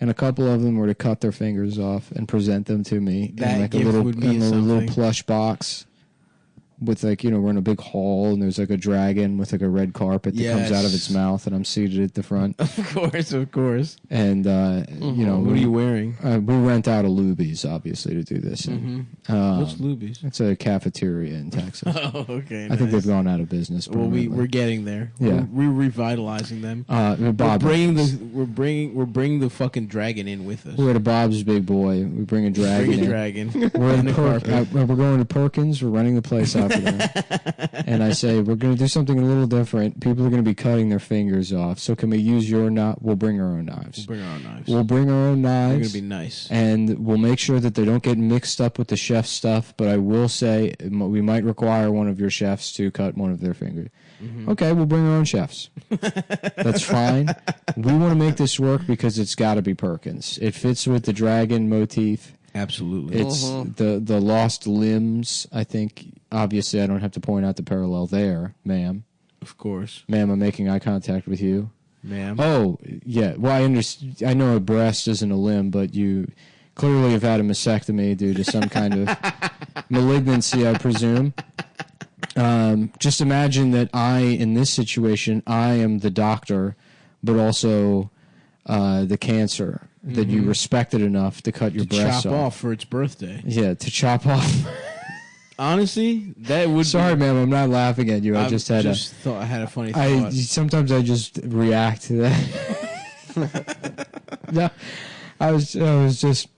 and a couple of them were to cut their fingers off and present them to me That in like a gift little would mean in a little something. plush box with like, you know, we're in a big hall and there's like a dragon with like a red carpet that comes out of its mouth and I'm seated at the front. Of course. And you know, what are you wearing? We rent out a Luby's obviously to do this. What's Luby's? It's a cafeteria in Texas. Oh, okay. I think they've gone out of business. Well, we're getting there. Yeah. We're revitalizing them. Bob, we're bringing the fucking dragon in with us. we're at a Bob's Big Boy. We bring a dragon. Bring a in. dragon. We're in the carpet. we're going to Perkins. We're running the place out for them. And I say, we're going to do something a little different. People are going to be cutting their fingers off. So can we use your knife? We'll bring our own knives. We'll bring our own knives. We're going to be nice. And we'll make sure that they don't get mixed up with the chef's stuff. But I will say we might require one of your chefs to cut one of their fingers. Okay, we'll bring our own chefs. That's fine. We want to make this work because it's got to be Perkins. It fits with the dragon motif. Absolutely. It's the lost limbs, I think. Obviously, I don't have to point out the parallel there, ma'am. Of course. Ma'am, I'm making eye contact with you. Ma'am. Oh, yeah. Well, I know a breast isn't a limb, but you clearly have had a mastectomy due to some kind of malignancy, I presume. Just imagine that in this situation, I am the doctor, but also the cancer that you respected enough to cut your breasts chop off for its birthday. Yeah, to chop off. Honestly, that would. Sorry, ma'am, I'm not laughing at you. I just had thought I had a funny thought. Sometimes I just react to that. No, I was just,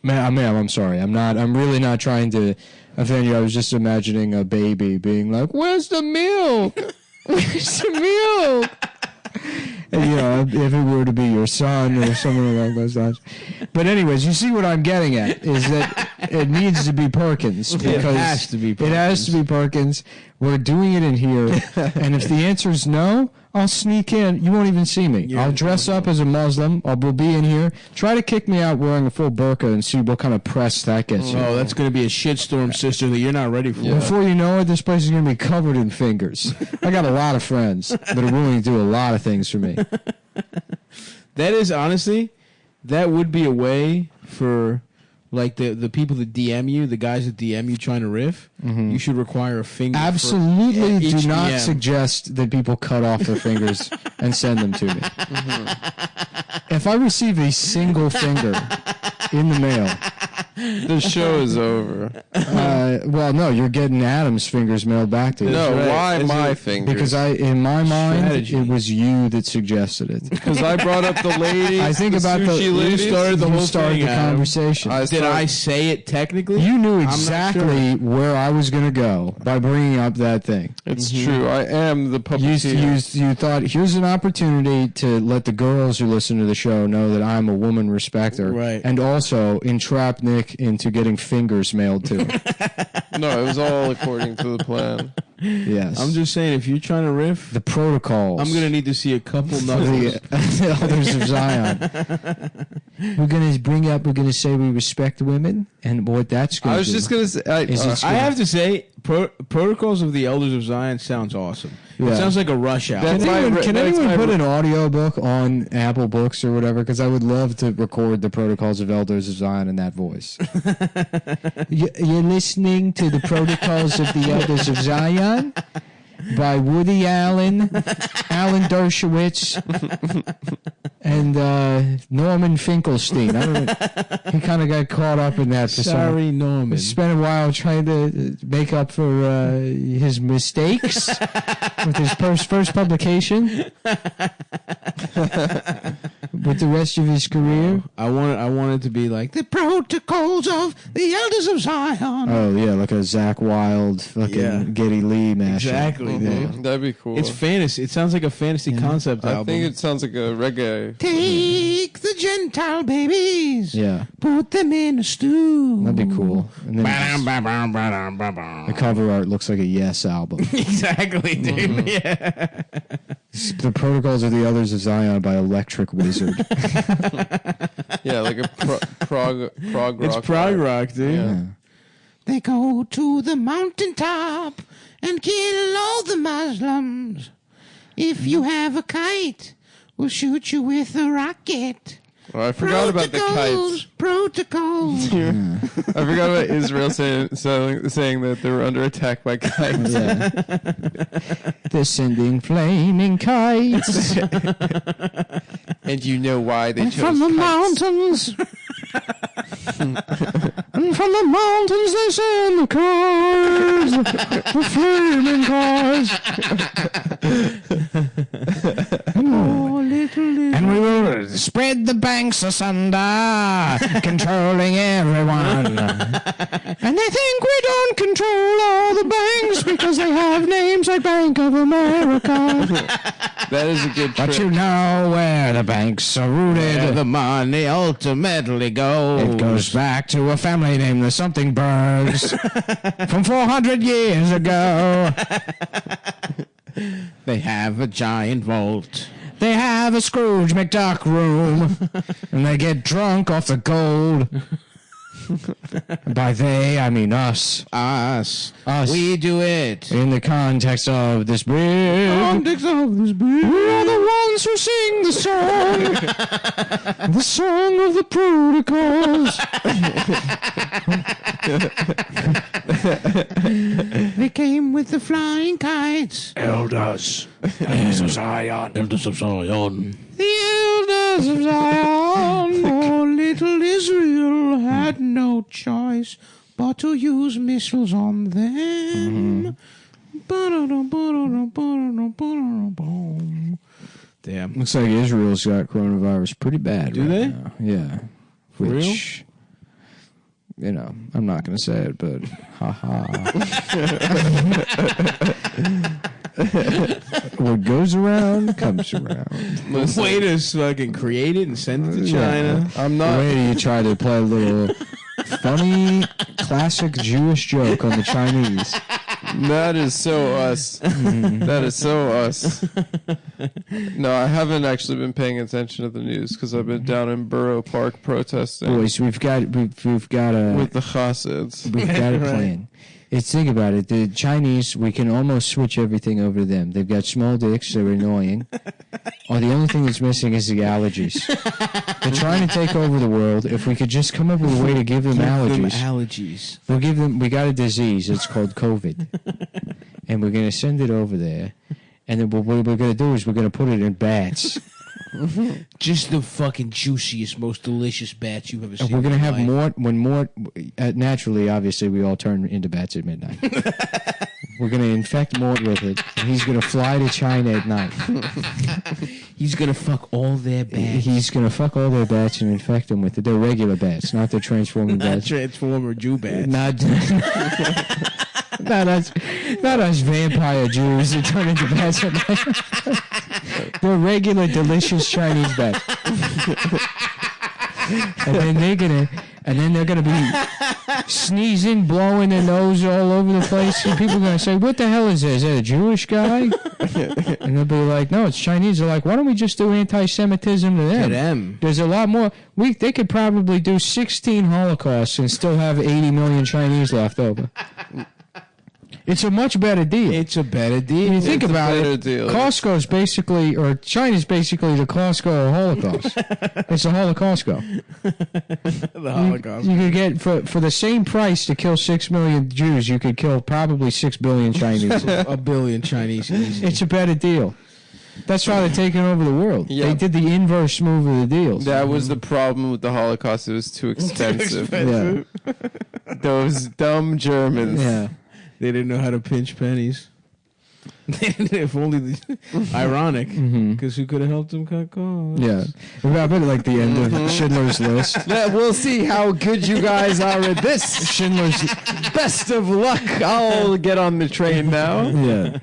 ma'am, I'm sorry. I'm really not trying to offend you. I was just imagining a baby being like, "Where's the milk? Where's the milk?" And, you know, if it were to be your son or someone along those lines. But anyways, you see what I'm getting at is that it needs to be Perkins. Because it has to be Perkins. It has to be Perkins. We're doing it in here. And if the answer is no, I'll sneak in. You won't even see me. I'll dress up as a Muslim. We'll be in here. Try to kick me out wearing a full burqa and see what kind of press that gets you. Oh, that's going to be a shitstorm, sister, that you're not ready for. Yeah. Before you know it, this place is going to be covered in fingers. I got a lot of friends that are willing to do a lot of things for me. That is, honestly, that would be a way for, like, the people that DM you, the guys that DM you trying to riff, you should require a finger. Absolutely for do not DM. suggest that people cut off their fingers and send them to me. If I receive a single finger in the mail, the show is over. Well, no, you're getting Adam's fingers mailed back to you. No, right. why Is my it- fingers? Because in my mind, Strategy. it was you that suggested it. Because I brought up the ladies. I think the about sushi you ladies. started the you whole started thing, the Adam. conversation. Did I say it technically? You knew not exactly where I was going to go by bringing up that thing. It's true. I am the puppeteer. You thought, here's an opportunity to let the girls who listen to the show know that I'm a woman respecter. Right. And also entrap Nick into getting fingers mailed to him. No, it was all according to the plan. Yes. I'm just saying, if you're trying to riff, the protocols. I'm going to need to see a couple knuckles. the elders of Zion. We're going to say we respect women, and what that's going to do. I was just going to say... I have to say, Protocols of the Elders of Zion sounds awesome. Yeah. It sounds like a rush hour. That's Can anyone my put an audiobook on Apple Books or whatever? Because I would love to record the Protocols of Elders of Zion in that voice. You're listening to the Protocols of the Elders of Zion by Woody Allen, Alan Dershowitz, and Norman Finkelstein. I don't know. He kind of got caught up in that. Sorry, Norman. He spent a while trying to make up for his mistakes with his first publication with the rest of his career. I wanted to be like the Protocols of the Elders of Zion. Oh, yeah, like a Zach Wilde fucking Geddy Lee mashup. Exactly, dude. That'd be cool. It's fantasy. It sounds like a fantasy concept I album. think it sounds like a reggae. Take the Gentile babies. Yeah, Put them in a stew. that'd be cool. And then the cover art looks like a Yes album. Exactly, dude. Yeah. The Protocols of the Elders of Zion by Electric Wizard. Yeah, like a prog rock. It's prog rock, dude. Yeah. They go to the mountaintop and kill all the Muslims. If you have a kite, we'll shoot you with a rocket. Oh, I forgot about the kites. Protocols. I forgot about Israel saying that they were under attack by kites. Yeah. They're sending flaming kites. And you know why they chose From the kites. mountains. And from the mountains they send the cars. The flaming cars. And we will spread the banks asunder, controlling everyone. And they think we don't control all the banks because they have names like Bank of America. That is a good trick. But you know where the banks are rooted. Where the money ultimately goes. It goes back to a family named the Something Bergs from 400 years ago. They have a giant vault. They have a Scrooge McDuck room, and they get drunk off the gold. By they, I mean us. Us. Us. We do it. In the context of this big. We are the ones who sing the song. The song of the protocols. They came with the flying kites. Elders. Elders of Zion. Elders of Zion. The elders of Zion. Oh, little Israel had no choice but to use missiles on them. Damn. Looks like Israel's got coronavirus pretty bad. Do right they? now. Yeah. For Which, you know, I'm not going to say it, but haha. What goes around comes around. Listen, Way to fucking create it and send it to China. I'm The not. way you try to play a little funny, classic Jewish joke on the Chinese. That is so us. That is so us. No, I haven't actually been paying attention to the news because I've been down in Borough Park protesting Boys, we've got a with the Chassids. we've got a Right. plan. It's think about it. The Chinese, we can almost switch everything over to them. They've got small dicks. They're annoying. Or the only thing that's missing is the allergies. They're trying to take over the world. If we could just come up with a way to give them allergies, Allergies. we'll give them. We got a disease. It's called COVID, and we're going to send it over there. And then what we're going to do is we're going to put it in bats. Just the fucking juiciest, most delicious bats you've ever And seen. we're going to in have your life. more. Naturally, obviously, we all turn into bats at midnight. We're going to infect Mort with it, and he's going to fly to China at night. He's gonna fuck all their bats. He's going to fuck all their bats and infect them with it. They're regular bats, not the transforming Not bats. Transformer Jew bats. Not us vampire Jews that turn into bats at night. They're regular, delicious Chinese bats. And then they're gonna be sneezing, blowing their nose all over the place, and people are gonna say, "What the hell is that? Is that a Jewish guy?" And they'll be like, "No, it's Chinese." They're like, "Why don't we just do anti-Semitism to them?" To them. There's a lot more. They could probably do 16 Holocausts and still have 80 million Chinese left over. It's a much better deal. It's a better deal. You think It's a about better it, deal. Costco's basically, or China's basically the Costco of Holocaust. It's a Holocaust. the Holocaust. You could get, for the same price to kill 6 million Jews, you could kill probably 6 billion Chinese. A billion Chinese. Easy. It's a better deal. That's why they're taking over the world. Yeah. They did the inverse move of the deals. That was the problem with the Holocaust. It was too expensive. Yeah. Those dumb Germans. Yeah. They didn't know how to pinch pennies. If only ironic, because who could have helped them cut costs? Yeah. I bet like the end of Schindler's List. We'll see how good you guys are at this. Schindler's Best of luck. I'll get on the train now. Yeah.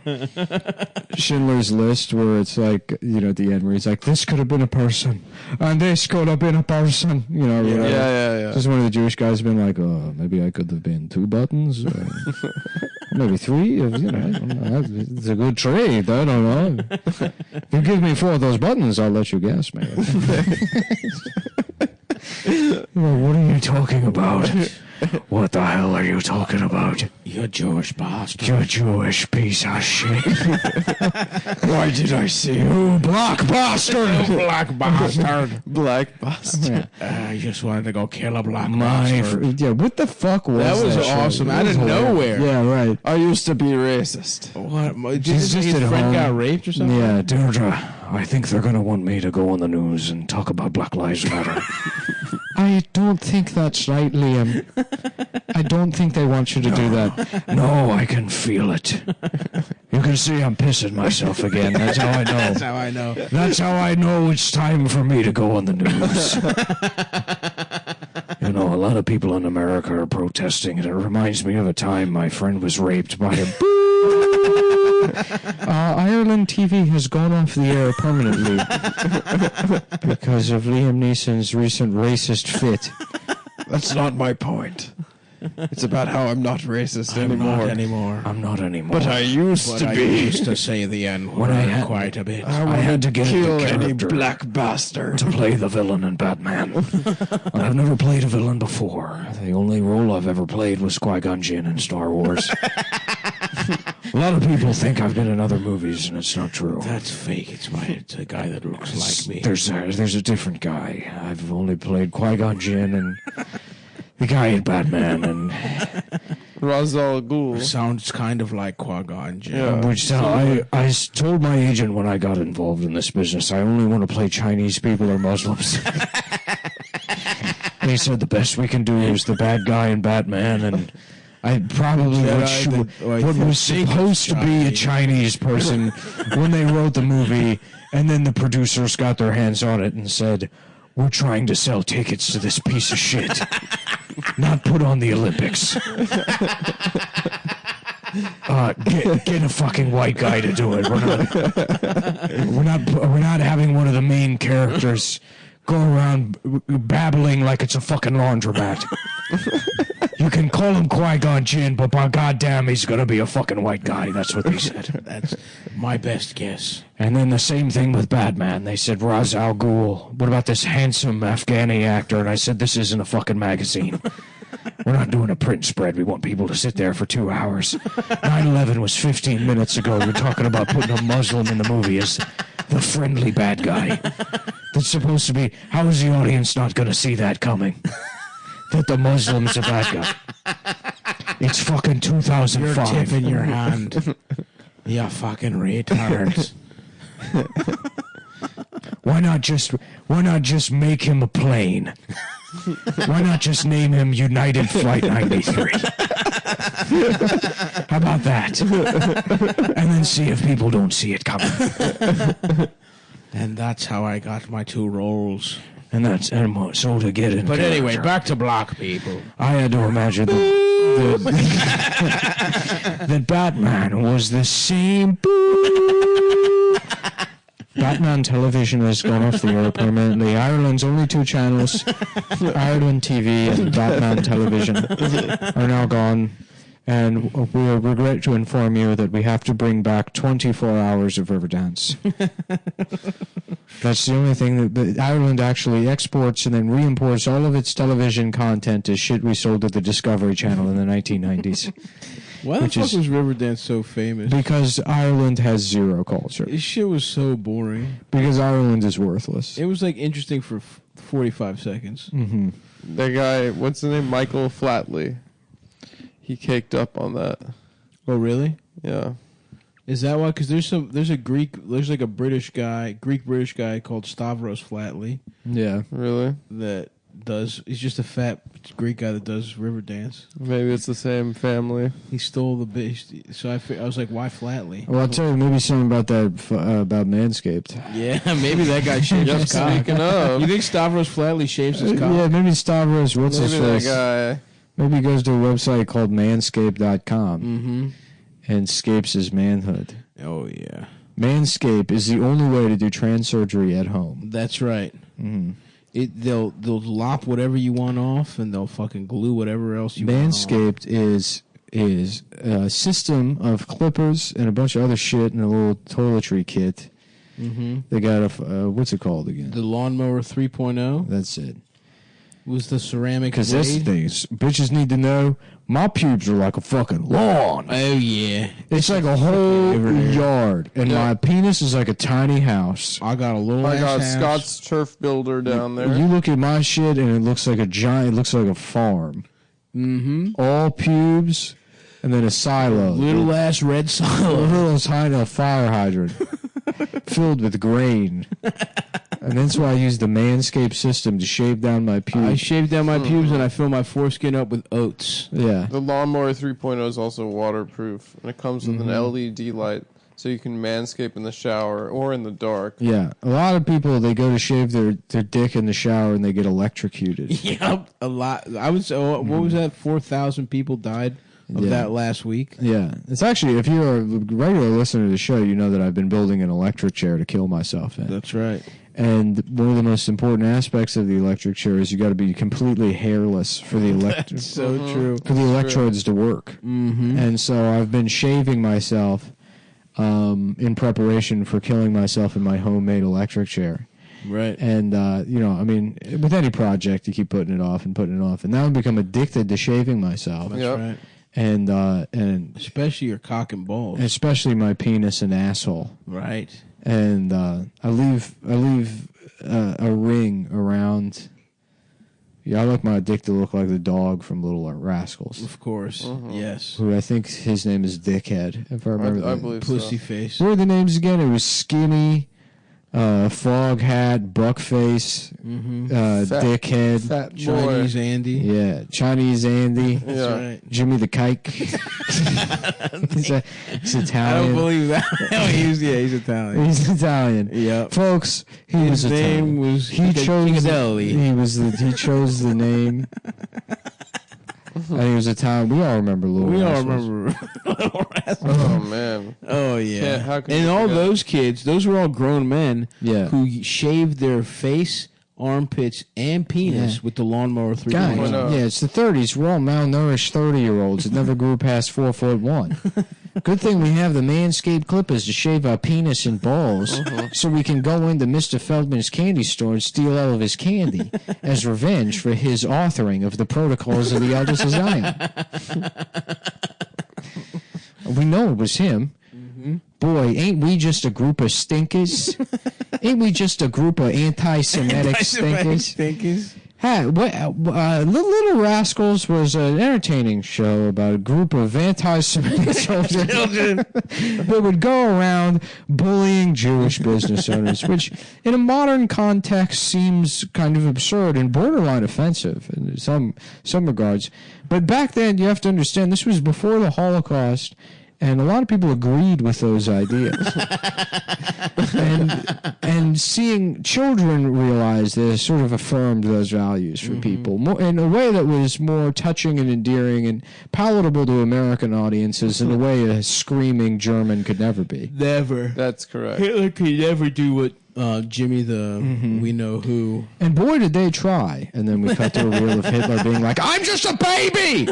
Schindler's List, where it's like, you know, at the end where he's like, this could have been a person, and this could have been a person, you know, Yeah, whatever. yeah. Just one of the Jewish guys have been like, oh, maybe I could have been 2 buttons, maybe 3, you know, it's a good trade, I don't know. If you give me 4 of those buttons, I'll let you guess, man. Well, what are you talking about? What the hell are you talking about? You Jewish bastard. You Jewish piece of shit. Why did I say, oh, black bastard? Black bastard. Black bastard. I just wanted to go kill a black My bastard. yeah, what the fuck was that? That was show? awesome. That Out was of hilarious. nowhere. Yeah, right. I used to be racist. What? He's just his at friend home. got raped or something? Yeah, Deirdre, I think they're going to want me to go on the news and talk about Black Lives Matter. I don't think that's right, Liam. I don't think they want you to do that. No, I can feel it. You can see I'm pissing myself again. That's how I know. That's how I know. That's how I know it's time for me to go on the news. You know, a lot of people in America are protesting, and it reminds me of a time my friend was raped by a Ireland TV has gone off the air permanently because of Liam Neeson's recent racist fit. That's not my point. It's about how I'm not racist anymore. Not anymore. I'm not anymore. But I used to I be. used to say the N When I word had- quite a bit. I had to get kill into any character black bastard. to play the villain in Batman. I've never played a villain before. The only role I've ever played was Qui-Gon Jinn in Star Wars. A lot of people think I've been in other movies, and it's not true. That's fake. It's a guy that looks like me. There's a different guy. I've only played Qui-Gon Jinn and the guy in Batman, and Ra's al Ghul. Sounds kind of like Qui-Gon Jinn. Yeah. which I told my agent when I got involved in this business, I only want to play Chinese people or Muslims. And he said the best we can do is the bad guy in Batman, and I probably what was supposed to be a Chinese person when they wrote the movie, and then the producers got their hands on it and said, we're trying to sell tickets to this piece of shit, not put on the Olympics. Get a fucking white guy to do it. We're not having one of the main characters go around babbling like it's a fucking laundromat. You can call him Qui-Gon Jinn, but by goddamn, he's gonna be a fucking white guy. That's what they said. That's my best guess. And then the same thing with Batman. They said Ra's al Ghul. What about this handsome Afghani actor? And I said, this isn't a fucking magazine. We're not doing a print spread. We want people to sit there for 2 hours. 9/11 was 15 minutes ago. You're talking about putting a Muslim in the movie as the friendly bad guy. That's supposed to be... How is the audience not going to see that coming? That the Muslim's a bad guy. It's fucking 2005. You're tipping your hand. You fucking retards. Why not just make him a plane? Why not just name him United Flight 93? How about that? And then see if people don't see it coming. And that's how I got my 2 roles. And so to get it. But anyway, back to black people. I had to imagine that Batman was the same. Batman television has gone off the air permanently. Ireland's only 2 channels, Ireland TV and Batman television, are now gone. And we regret to inform you that we have to bring back 24 hours of Riverdance. That's the only thing that Ireland actually exports and then re-imports all of its television content as shit we sold at the Discovery Channel in the 1990s. Why the fuck was Riverdance so famous? Because Ireland has zero culture. This shit was so boring. Because Ireland is worthless. It was like interesting for 45 seconds. Mm-hmm. That guy, what's his name? Michael Flatley. He caked up on that. Oh, really? Yeah. Is that why? Because there's like a British guy called Stavros Flatley Yeah. Really? he's just a fat Greek guy that does Riverdance. Maybe it's the same family. He stole the bit. So I was like, why Flatley? Well, I'll tell you maybe something about that, about Manscaped. Yeah, maybe that guy shaves Yep, his cock. speaking of. You think Stavros Flatley shaves his cock? Yeah, maybe Stavros, what's his Maybe that face? guy. Maybe he goes to a website called manscaped.com Mm-hmm. and scapes his manhood. Oh, yeah. Manscaped is the only way to do trans surgery at home. That's right. Mm-hmm. They'll lop whatever you want off, and they'll fucking glue whatever else you want off. Manscaped is a system of clippers and a bunch of other shit and a little toiletry kit. Mm-hmm. They got a what's it called again? The Lawnmower 3.0. That's it. Was the ceramic Because this blade? things, bitches need to know, my pubes are like a fucking lawn. Oh, yeah. It's like a whole yard. And Yeah. my penis is like a tiny house. I got a little I ass got house. Scott's turf builder down there. You look at my shit and it looks like a giant, it looks like a farm. Mm-hmm. All pubes and then a silo. Little ass red A silo. little tiny fire hydrant filled with grain. And that's why I use the Manscaped system to shave down my I pubes. shave down my pubes and I fill my foreskin up with oats. Yeah. The Lawnmower 3.0 is also waterproof, and it comes with an LED light, so you can manscape in the shower or in the dark. Yeah. A lot of people, they go to shave their dick in the shower and they get electrocuted. Yep. A lot. I was, what was that? 4,000 people died of Yeah. that last week. Yeah. It's actually, if you're a regular listener to the show, you know that I've been building an electric chair to kill myself in. That's right. And one of the most important aspects of the electric chair is you got to be completely hairless for the That's so true. for the electrodes to work. Mm-hmm. And so I've been shaving myself in preparation for killing myself in my homemade electric chair. Right. And you know, I mean, with any project, you keep putting it off and putting it off, and now I've become addicted to shaving myself, That's Yep. right. and Especially your cock and balls. especially my penis and asshole. Right. And I leave a ring around. Yeah, I like my dick to look like the dog from Little Rascals, Of course. Yes. who I think his name is Dickhead, if I remember. I that. believe Pussy so. face. What were the names again? It was Skinny, Frog Hat, Buckface, Fat- Dickhead, Fat boy. Chinese Andy. yeah, Chinese Andy, That's Yeah. right. Jimmy the Kike. he's I don't Italian. believe that. he's Italian. He's Italian. Yep. Folks, he His was name Italian. was He chose. Chingadelli. He chose the name. I think it was Italian. We all remember Little We all Rascals. remember. Oh, man. Oh yeah. How can And you all forget? those kids, those were all grown men Yeah. who shaved their face, armpits, and penis Yeah. with the lawnmower 3.0. Guys, Why not? yeah, it's the 30s. We're all malnourished 30-year-olds that never grew past 4'1". Good thing we have the Manscaped clippers to shave our penis and balls, so we can go into Mr. Feldman's candy store and steal all of his candy as revenge for his authoring of the Protocols of the Elders of Zion. We know it was him. Boy, ain't we just a group of stinkers? Ain't we just a group of anti-Semitic stinkers? Stinkers. Hi, Little Rascals was an entertaining show about a group of anti-Semitic children that would go around bullying Jewish business owners, which in a modern context seems kind of absurd and borderline offensive in some regards. But back then, you have to understand, this was before the Holocaust, and a lot of people agreed with those ideas. and seeing children realize this sort of affirmed those values for people more, in a way that was more touching and endearing and palatable to American audiences in a way a screaming German could never be. Never. That's correct. Hitler could never do what Jimmy the we know who. And boy, did they try. And then we cut to a reel of Hitler being like, I'm just a baby!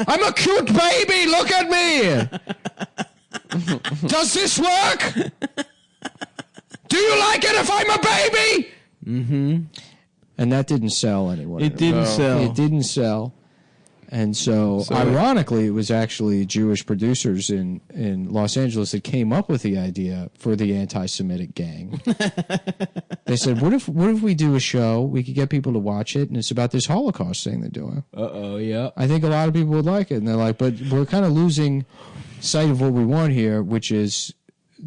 I'm a cute baby! Look at me! Does this work? Do you like it if I'm a baby? Mm-hmm. And that didn't sell anyone. It didn't No. sell. It didn't sell. And so ironically, it was actually Jewish producers in Los Angeles that came up with the idea for the anti-Semitic gang. They said, what if we do a show, we could get people to watch it, and it's about this Holocaust thing they're doing. Uh-oh, yeah. I think a lot of people would like it. And they're like, but we're kind of losing sight of what we want here, which is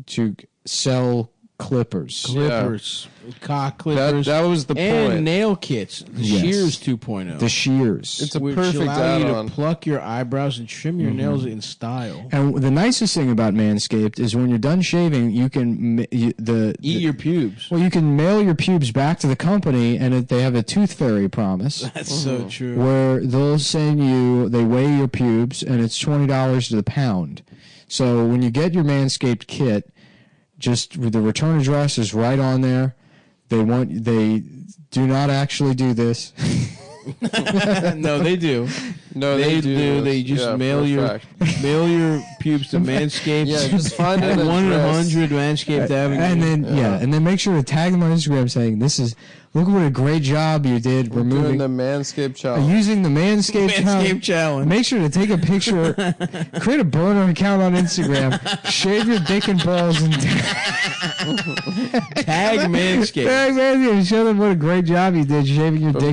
to sell clippers. Clippers. Cock clippers. That was the and point. nail kits. The Yes. Shears 2.0. The shears. It's a which perfect allow you to add-on. pluck your eyebrows and trim your nails in style. And the nicest thing about Manscaped is when you're done shaving, you can Eat your pubes. well, you can mail your pubes back to the company, and they have a tooth fairy promise That's so true. where they'll send you. They weigh your pubes, and it's $20 to the pound. So when you get your Manscaped kit, just the return address is right on there. They do not actually do this. No, they do. No, They they do. do. They just Yeah, mail for a your fact. Mail your pubes to Manscaped. Yeah, just find at an 100 Manscaped Avenue. And then make sure to tag them on Instagram saying look what a great job you did Doing removing the Manscaped challenge. using the Manscaped challenge. Make sure to take a picture, create a burner account on Instagram, shave your dick and balls, and Tag Manscaped. tag Manscaped. Show them what a great job you did shaving your dick.